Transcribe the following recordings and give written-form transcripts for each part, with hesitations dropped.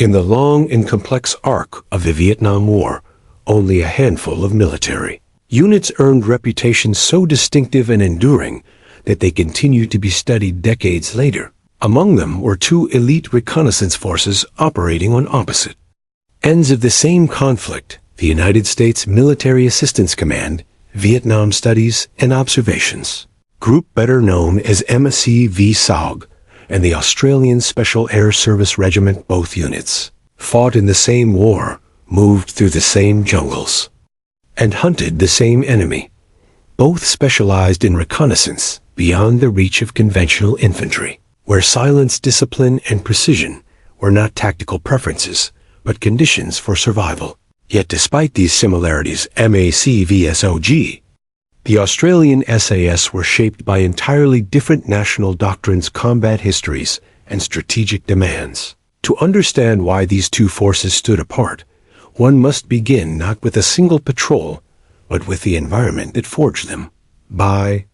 In the long and complex arc of the Vietnam War, only a handful of military units earned reputations so distinctive and enduring that they continue to be studied decades later. Among them were two elite reconnaissance forces operating on opposite ends of the same conflict: the United States Military Assistance Command, Vietnam Studies and Observations Group, better known as MSC SOG, and the Australian Special Air Service Regiment. Both units fought in the same war, moved through the same jungles, and hunted the same enemy. Both specialized in reconnaissance beyond the reach of conventional infantry, where silence, discipline, and precision were not tactical preferences, but conditions for survival. Yet despite these similarities, MAC vs SOG, the Australian SAS were shaped by entirely different national doctrines, combat histories, and strategic demands. To understand why these two forces stood apart, one must begin not with a single patrol, but with the environment that forged them. By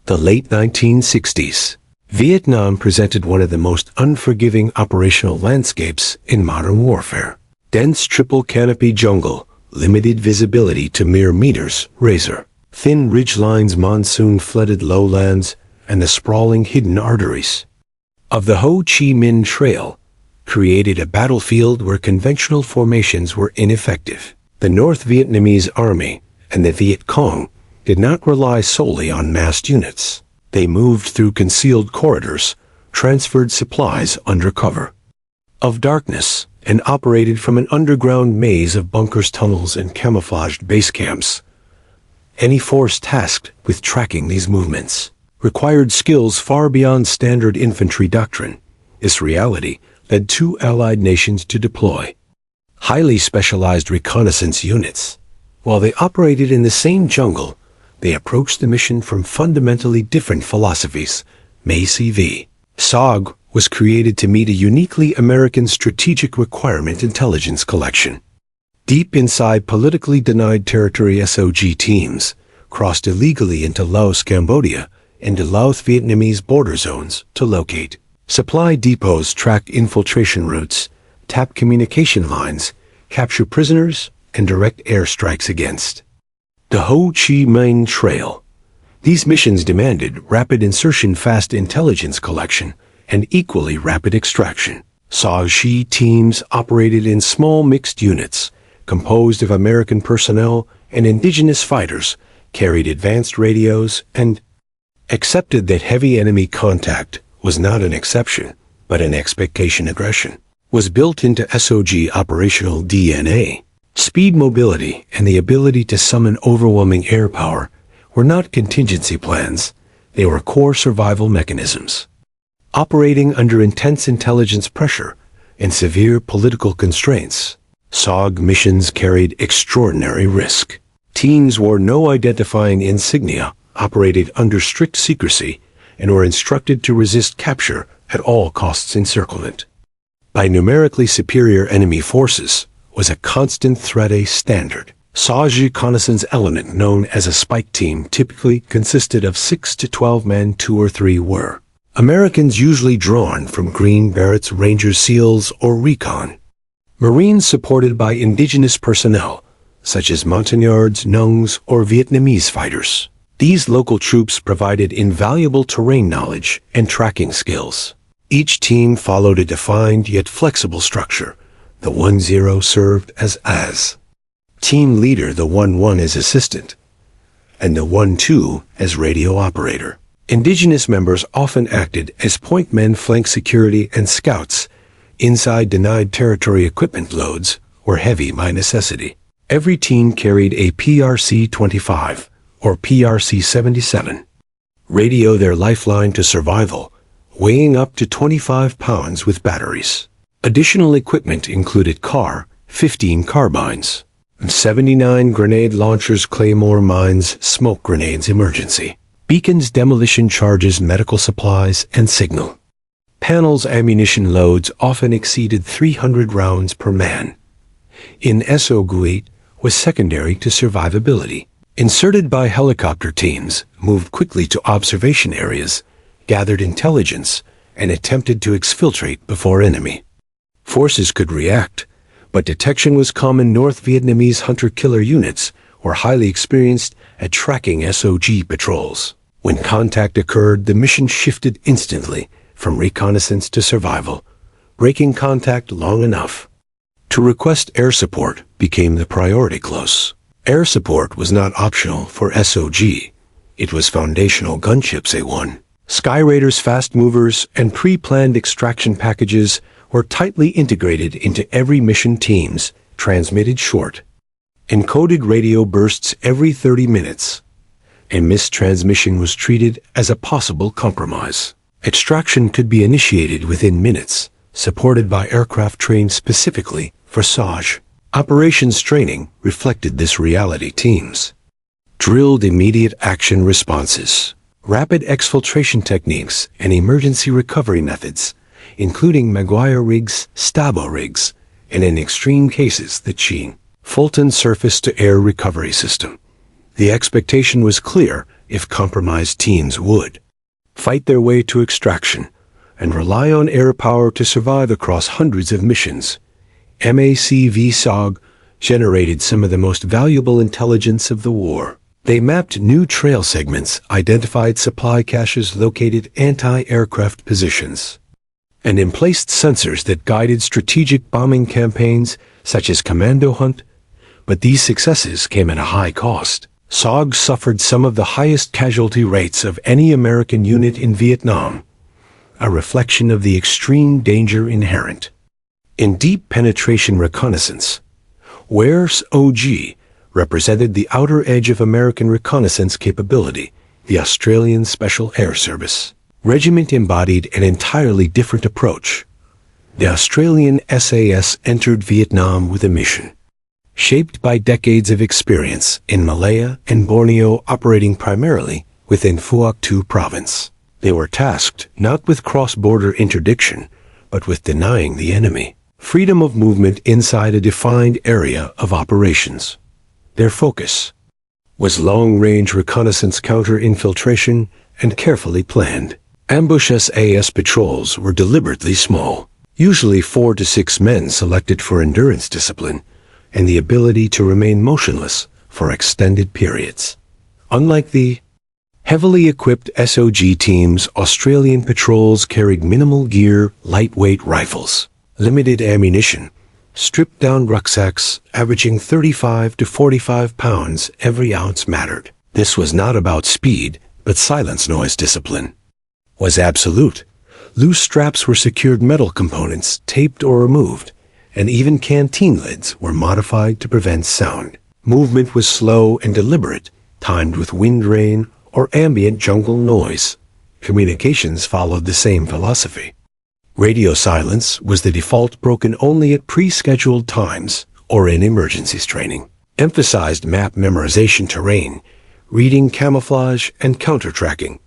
the late 1960s, Vietnam presented one of the most unforgiving operational landscapes in modern warfare. Dense triple canopy jungle, limited visibility to mere meters, razor-thin ridgelines, monsoon-flooded lowlands, and the sprawling hidden arteries of the Ho Chi Minh Trail created a battlefield where conventional formations were ineffective. The North Vietnamese Army and the Viet Cong did not rely solely on massed units. They moved through concealed corridors, transferred supplies under cover of darkness, and operated from an underground maze of bunkers, tunnels, and camouflaged base camps. Any force tasked with tracking these movements required skills far beyond standard infantry doctrine. This reality led two allied nations to deploy highly specialized reconnaissance units. While they operated in the same jungle, they approached the mission from fundamentally different philosophies. MACV SOG was created to meet a uniquely American strategic requirement: intelligence collection. Deep inside politically denied territory, SOG teams crossed illegally into Laos, Cambodia, and to Laos Vietnamese border zones to locate supply depots, track infiltration routes, tap communication lines, capture prisoners, and direct airstrikes against the Ho Chi Minh Trail. These missions demanded rapid insertion, fast intelligence collection, and equally rapid extraction. SOG teams operated in small mixed units, composed of American personnel and indigenous fighters, carried advanced radios, and accepted that heavy enemy contact was not an exception, but an expectation. Aggression was built into SOG operational DNA. Speed, mobility, and the ability to summon overwhelming air power were not contingency plans. They were core survival mechanisms. Operating under intense intelligence pressure and severe political constraints, SOG missions carried extraordinary risk. Teams wore no identifying insignia, operated under strict secrecy, and were instructed to resist capture at all costs. Encirclement by numerically superior enemy forces was a constant threat. A standard SOG reconnaissance element known as a spike team typically consisted of 6 to 12 men. 2 or 3 were Americans, usually drawn from Green Berets, Rangers, SEALs, or Recon. Marines supported by indigenous personnel, such as Montagnards, Nungs, or Vietnamese fighters. These local troops provided invaluable terrain knowledge and tracking skills. Each team followed a defined yet flexible structure. The 1-0 served as team leader, the 1-1 as assistant, and the 1-2 as radio operator. Indigenous members often acted as point men, flank security, and scouts. Inside denied territory, equipment loads were heavy by necessity. Every team carried a PRC-25 or PRC-77 radio, their lifeline to survival, weighing up to 25 pounds with batteries. Additional equipment included 15 carbines, 79 grenade launchers, claymore mines, smoke grenades, emergency beacons, demolition charges, medical supplies, and signal panels. Ammunition loads often exceeded 300 rounds per man. In SOG was secondary to survivability. Inserted by helicopter teams, moved quickly to observation areas, gathered intelligence, and attempted to exfiltrate before enemy Forces could react, but detection was common. North Vietnamese hunter-killer units were highly experienced at tracking SOG patrols. When contact occurred, the mission shifted instantly from reconnaissance to survival. Breaking contact long enough to request air support became the priority close. Air support was not optional for SOG. It was foundational. Gunships A1, Sky Raiders, fast movers, and pre-planned extraction packages were tightly integrated into every mission. Teams transmitted short, encoded radio bursts every 30 minutes. A missed transmission was treated as a possible compromise. Extraction could be initiated within minutes, supported by aircraft trained specifically for SOG. Operations training reflected this reality. Teams drilled immediate action responses, rapid exfiltration techniques, and emergency recovery methods, including Maguire rigs, Stabo rigs, and in extreme cases the Chin Fulton surface-to-air recovery system. The expectation was clear: if compromised, teams would fight their way to extraction and rely on air power to survive across hundreds of missions. MACV SOG generated some of the most valuable intelligence of the war. They mapped new trail segments, identified supply caches, located anti-aircraft positions, and emplaced sensors that guided strategic bombing campaigns such as Commando Hunt. But these successes came at a high cost. SOG suffered some of the highest casualty rates of any American unit in Vietnam, a reflection of the extreme danger inherent in deep penetration reconnaissance. Where SOG represented the outer edge of American reconnaissance capability, the Australian Special Air Service Regiment embodied an entirely different approach. The Australian SAS entered Vietnam with a mission shaped by decades of experience in Malaya and Borneo, operating primarily within Phuoc Thu province. They were tasked not with cross-border interdiction, but with denying the enemy freedom of movement inside a defined area of operations. Their focus was long-range reconnaissance, counter-infiltration, and carefully planned ambush. SAS patrols were deliberately small, usually 4 to 6 men, selected for endurance discipline and the ability to remain motionless for extended periods. Unlike the heavily equipped SOG teams, Australian patrols carried minimal gear, lightweight rifles, limited ammunition, stripped-down rucksacks averaging 35 to 45 pounds. Every ounce mattered. This was not about speed, but silence. Noise discipline was absolute. Loose straps were secured, metal components taped or removed, and even canteen lids were modified to prevent sound. Movement was slow and deliberate, timed with wind, rain, or ambient jungle noise. Communications followed the same philosophy. Radio silence was the default, broken only at pre-scheduled times or in emergencies. Training emphasized map memorization, terrain reading, camouflage, and counter-tracking.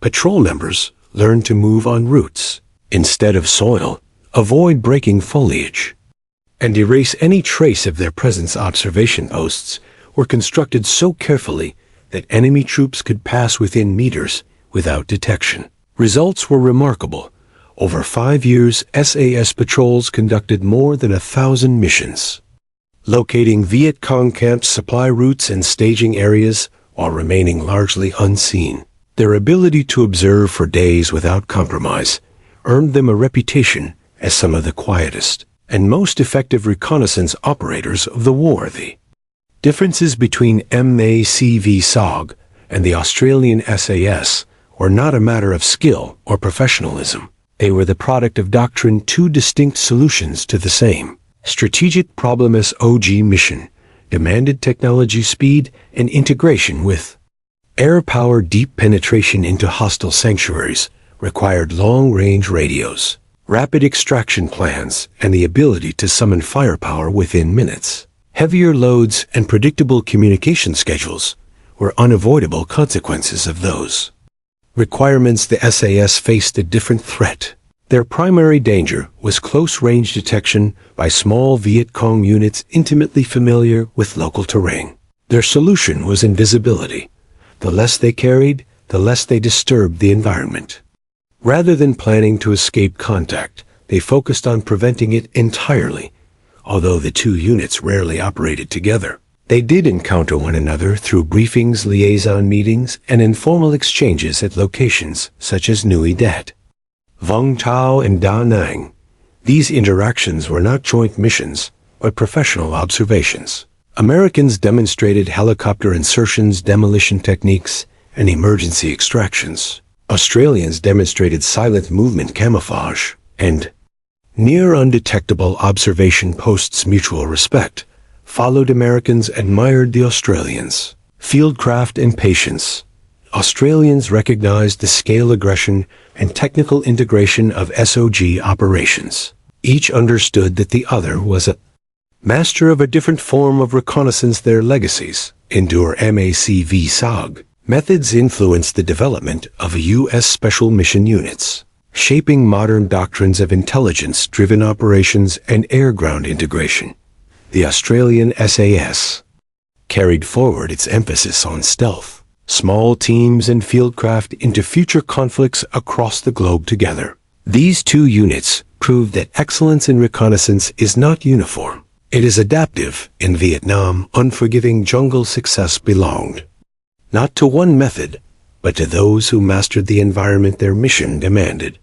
Patrol members learned to move on roots instead of soil, avoid breaking foliage, and erase any trace of their presence. Observation posts were constructed so carefully that enemy troops could pass within meters without detection. Results were remarkable. Over 5 years, SAS patrols conducted more than 1,000 missions, locating Viet Cong camps, supply routes, and staging areas while remaining largely unseen. Their ability to observe for days without compromise earned them a reputation as some of the quietest and most effective reconnaissance operators of the war. The differences between MACV SOG and the Australian SAS were not a matter of skill or professionalism. They were the product of doctrine, 2 distinct solutions to the same strategic problem. SOG mission demanded technology, speed, and integration with air power. Deep penetration into hostile sanctuaries required long-range radios, rapid extraction plans, and the ability to summon firepower within minutes. Heavier loads and predictable communication schedules were unavoidable consequences of those requirements. The SAS faced a different threat. Their primary danger was close-range detection by small Viet Cong units intimately familiar with local terrain. Their solution was invisibility. The less they carried, the less they disturbed the environment. Rather than planning to escape contact, they focused on preventing it entirely. Although the two units rarely operated together, they did encounter one another through briefings, liaison meetings, and informal exchanges at locations such as Nui Dat, Vung Tau, and Da Nang. These interactions were not joint missions, but professional observations. Americans demonstrated helicopter insertions, demolition techniques, and emergency extractions. Australians demonstrated silent movement camouflage and near undetectable observation posts. Mutual respect followed. Americans admired the Australians' fieldcraft and patience. Australians recognized the scale, aggression, and technical integration of SOG operations. Each understood that the other was a master of a different form of reconnaissance. Their legacies endure. MACV SOG methods influenced the development of U.S. Special Mission Units, shaping modern doctrines of intelligence-driven operations and air-ground integration. The Australian SAS carried forward its emphasis on stealth, small teams, and fieldcraft into future conflicts across the globe together. These two units proved that excellence in reconnaissance is not uniform. It is adaptive. In Vietnam, unforgiving jungle success belonged not to one method, but to those who mastered the environment their mission demanded.